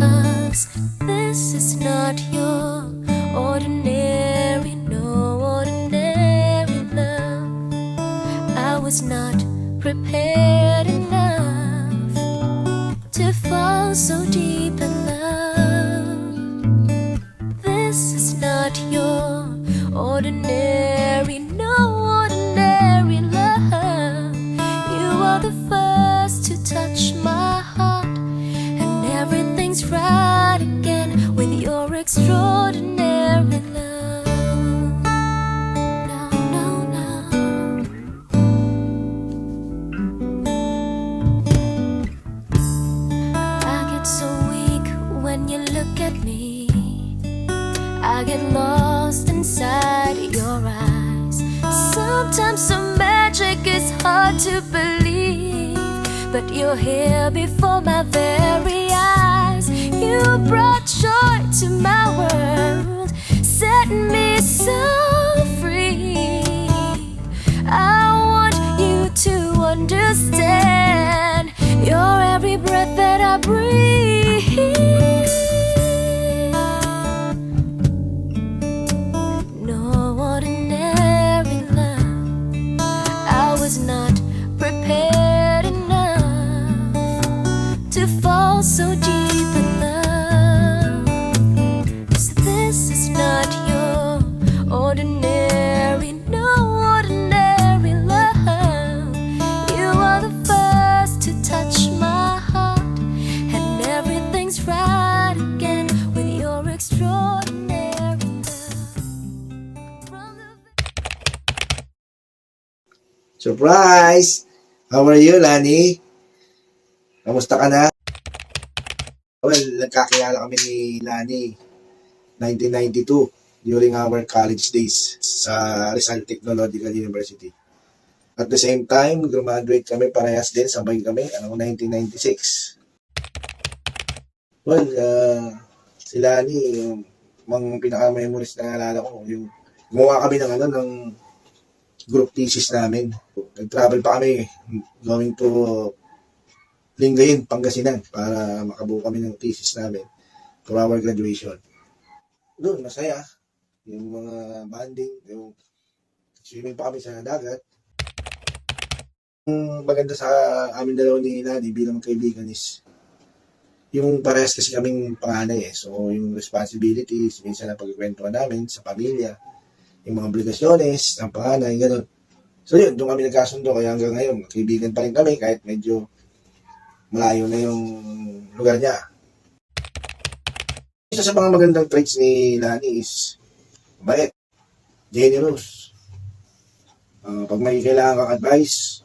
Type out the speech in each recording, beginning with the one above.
'Cause this is not your ordinary, no ordinary love. I was not prepared enough to fall so deep in love. This is not your ordinary, no ordinary love. You are the first to touch my heart, and everything's right again with your extraordinary love. No, no, no. I get so weak when you look at me. I get lost inside your eyes. Sometimes the magic is hard to believe, but you're here before my very eyes. You brought joy to my world, set me so free. I want you to understand, you're every breath that I breathe. No ordinary love. I was not prepared enough to fall so deep in love. 'Cause this is not your ordinary, no ordinary love. You are the first to touch my heart, and everything's right again with your extraordinary love. From the Surprise! How are you, Lani? Kamusta ka na? Well, nagkakilala kami ni Lani 1992 during our college days sa Rizal Technological University. At the same time, graduate kami parehas din, sabay kami, 1996. Well, si Lani, yung mga pinaka-memories na naalala ko, yung gumawa kami ng group thesis namin. Nag-travel pa kami going to Lingayen, Pangasinan para makabuo kami ng thesis namin for our graduation. Doon, masaya. Yung mga banding, yung swimming pa kami sa dagat. Yung maganda sa amin dalawa ni Lani bilang kaibigan is yung parehas kasi kaming panganay eh. So, yung responsibilities, minsan na pagkikwentuhan namin sa pamilya, yung mga obligasyones, ng panganay, gano'n. So yun, doon kami nagkasundo, kaya hanggang ngayon, kaibigan pa rin kami kahit medyo malayo na yung lugar niya. Isa sa mga magandang traits ni Lani is mabait, generous. Pag may kailangan kang advice,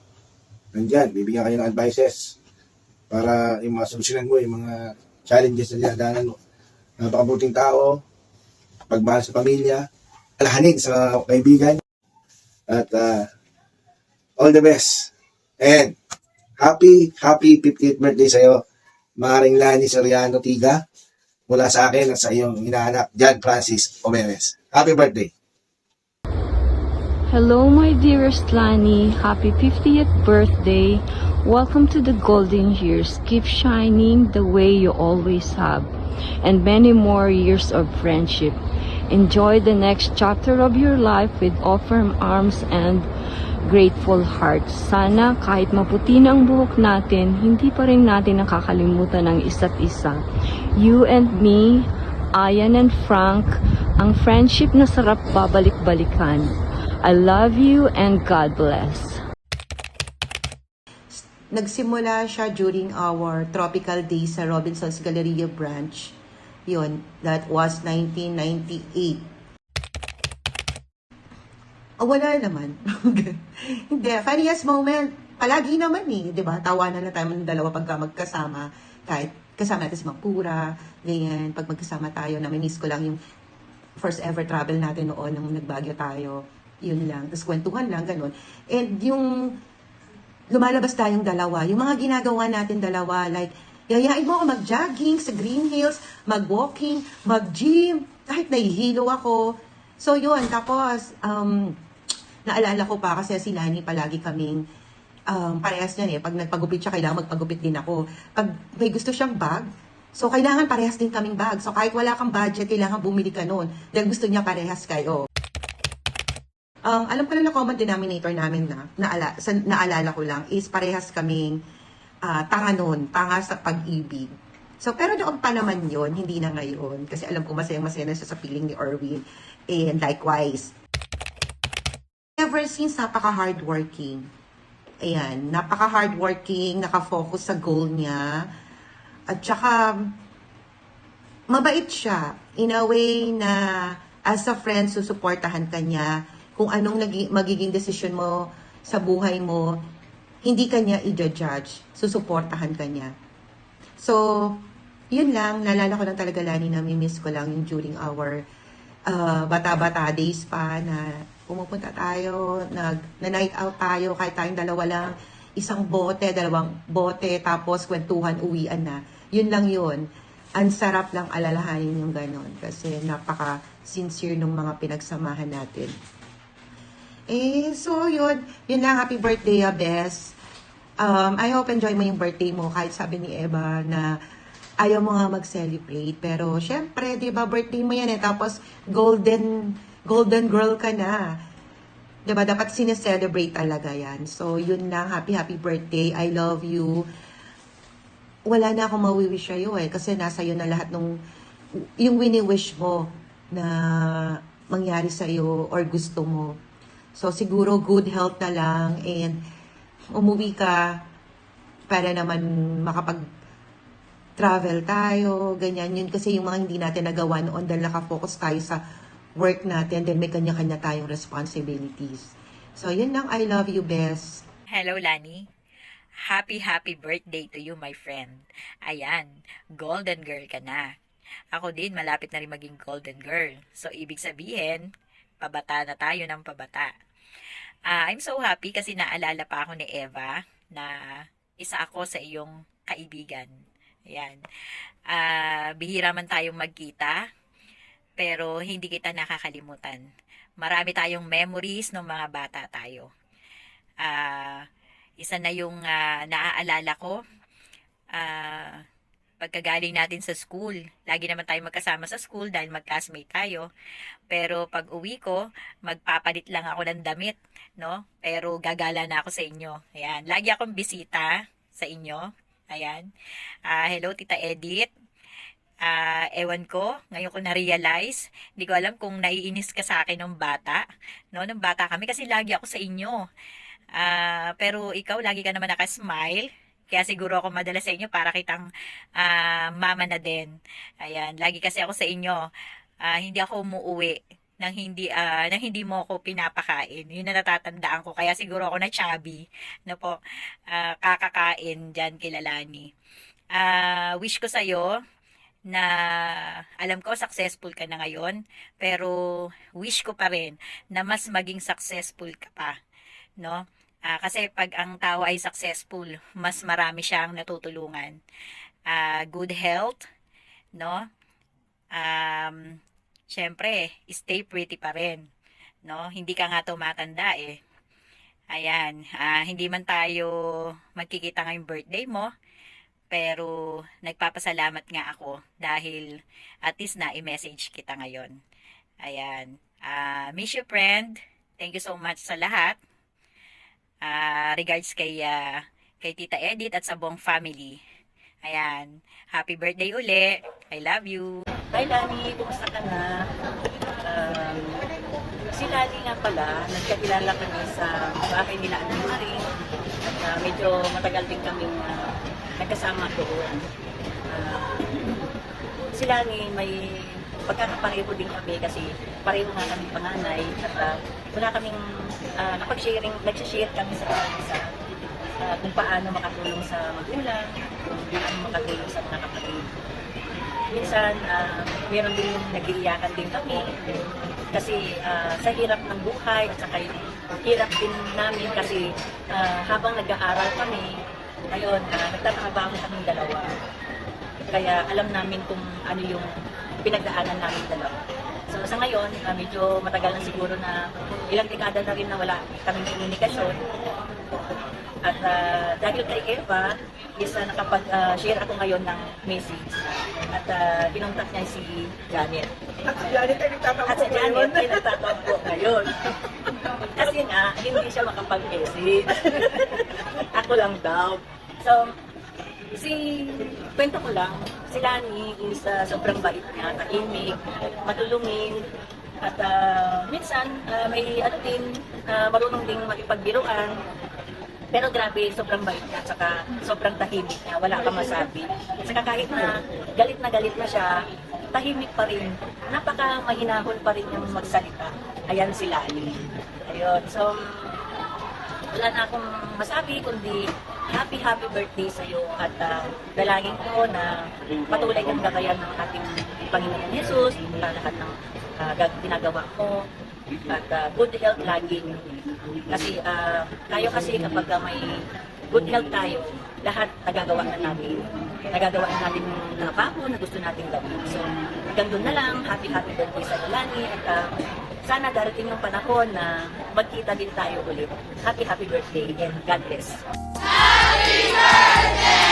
nandyan, bibigyan kayo ng advices para yung mga solusyonan mo, yung mga challenges na dinadaanan mo. Napakabuting tao, pagmahal sa pamilya, alahanin sa kaibigan, at all the best. And happy 50th birthday sa'yo, Maring Lani Soriano Tiga, mula sa akin at sa iyong inaanak, John Francis Omeres. Happy birthday! Hello, my dearest Lani. Happy 50th birthday. Welcome to the golden years. Keep shining the way you always have. And many more years of friendship. Enjoy the next chapter of your life with open arms and grateful heart. Sana kahit maputi na ang buhok natin, hindi pa rin natin nakakalimutan ang isa't isa. You and me, Ayan and Frank, ang friendship na sarap babalik-balikan. I love you and God bless. Nagsimula siya during our tropical days sa Robinson's Galleria branch. Yun, that was 1998. Wala naman. Hindi, funniest moment, palagi naman eh, di ba? Tawanan na tayo ng dalawa pagka magkasama. Kahit kasama natin si Mapura, ganyan, pag magkasama tayo, namimiss ko lang yung first ever travel natin noon nung nagbagyo tayo. Yun lang, tapos kwentuhan lang, ganun. And yung lumalabas tayong dalawa, yung mga ginagawa natin dalawa, like, yayain mo ako mag-jogging sa Green Hills, mag-walking, mag-gym, kahit nahihilo ako. So yun, tapos, naalala ko pa kasi si Lani palagi kaming parehas niyan eh. Pag nagpagupit siya, kailangan magpagupit din ako. Pag may gusto siyang bag, So, kailangan parehas din kaming bag. So, kahit wala kang budget, kailangan bumili ka nun. Dahil gusto niya parehas kayo. Alam ko na common denominator namin naalala ko lang, is parehas kaming tanga nun, tanga sa pag-ibig. So, pero noon pa naman yon, hindi na ngayon. Kasi alam ko masayang-masaya na siya sa piling ni Erwin. And likewise. Ever since, napaka-hardworking. Ayan, napaka-hardworking, nakafocus sa goal niya. At saka, mabait siya. In a way na, as a friend, susuportahan ka niya. Kung anong magiging desisyon mo sa buhay mo, hindi ka niya i-judge. Susuportahan ka niya. So, yun lang. Naalala ko lang talaga, Lani, na miss ko lang yung during our bata-bata days pa na pumupunta tayo, na-night out tayo, kahit tayong dalawa lang, isang bote, dalawang bote, tapos kwentuhan, uwian na. Yun lang yun. Ang sarap lang alalahanin yung ganon kasi napaka-sincere nung mga pinagsamahan natin. So yun lang, happy birthday, Bes. I hope enjoy mo yung birthday mo, kahit sabi ni Eva na ayaw mo nga mag-celebrate. Pero syempre, di ba, birthday mo yan tapos golden girl ka na. Di ba, dapat sineselebrate talaga yan. So yun lang, happy birthday, I love you. Wala na akong mawiwish sa'yo kasi nasa iyo na lahat yung wini-wish mo na mangyari sa'yo or gusto mo. So, siguro good health na lang and umuwi ka para naman makapag-travel tayo, ganyan. Yun kasi yung mga hindi natin nagawa noon dahil nakafocus tayo sa work natin, then may kanya-kanya tayong responsibilities. So, yun lang. I love you, Bes. Hello, Lani. Happy birthday to you, my friend. Ayan, golden girl ka na. Ako din, malapit na rin maging golden girl. So, ibig sabihin, pabata na tayo ng pabata. I'm so happy kasi naalala pa ako ni Eva na isa ako sa iyong kaibigan. Ayan. Bihira man tayong magkita, pero hindi kita nakakalimutan. Marami tayong memories nung mga bata tayo. Isa na yung naaalala ko, pagkagaling natin sa school. Lagi naman tayo magkasama sa school dahil mag-classmate tayo. Pero pag uwi ko, magpapalit lang ako ng damit, no? Pero gagala na ako sa inyo. Ayan. Lagi akong bisita sa inyo. Ayan. Hello, Tita Edith. Ewan ko, ngayon ko na-realize, hindi ko alam kung naiinis ka sa akin nung bata. No? Nung bata kami kasi lagi ako sa inyo. Pero ikaw, lagi ka naman nakasmile. Kaya siguro ako madala sa inyo para kitang mama na din. Ayan, lagi kasi ako sa inyo. Hindi ako umuwi nang hindi mo ako pinapakain. Yun na natatandaan ko. Kaya siguro ako na chubby na po kakakain dyan kilalani. Wish ko sa'yo na alam ko successful ka na ngayon, pero wish ko pa rin na mas maging successful ka pa, no? Kasi pag ang tao ay successful, mas marami siyang natutulungan. Good health, no? Syempre, stay pretty pa rin, no? Hindi ka nga tumatanda eh. Ayan, hindi man tayo magkikita ngayong birthday mo, pero nagpapasalamat nga ako dahil at least na i-message kita ngayon. Ayan, miss you, friend. Thank you so much sa lahat. Regards kay Tita Edith at sa buong family. Ayan, happy birthday uli. I love you. Hi Lani, kumusta ka na? Si Lani nga pala, nagkakilala kami sa bahay nila Ate Marie. At medyo matagal din kami nagkasama doon. Si Lani may pagkakapareho din kami kasi pareho nga kami panganay at wala kaming nagsishare kami sa kung paano makatulong sa magulang, kung paano makatulong sa mga kapatid. Minsan, meron din yung nag-iiyakan din kami kasi sa hirap ng buhay at saka hirap din namin kasi habang nag-aaral kami, ngayon, nagtatrabaho kami dalawa. Kaya alam namin kung ano yung pinagdaanan namin dalawa. So sa ngayon, medyo matagal na siguro na ilang dekada na rin na wala kaming komunikasyon. At dahil kay Eva, is nakapag-share ako ngayon ng message at pinuntak niya si Janet. At si Janet ay nagtatampo ngayon. Kasi nga, hindi siya makapag-message. Ako lang daw. So, kwento ko lang, si Lani is sobrang bait niya, tahimik, matulungin, at minsan may marunong ding makipagbiruan. Pero grabe, sobrang bait niya, at saka sobrang tahimik niya, wala kang masabi. Saka kahit na galit na siya, tahimik pa rin, napaka mahinahon pa rin yung magsalita. Ayan si Lani. Ayun, so wala na akong masabi kundi happy birthday sa iyo at dalangin ko na patuloy kang gabayan ng ating Panginoon Jesus sa lahat ng ginagawa mo at good health lagi. Kasi tayo kasi kapag may good health tayo, lahat nagagawa na natin. Nagagawa na natin yung trabaho na gusto natin gawin. So, hanggang doon na lang, happy birthday sa Lani at sana darating yung panahon na magkita din tayo ulit. Happy birthday and God bless. Happy birthday!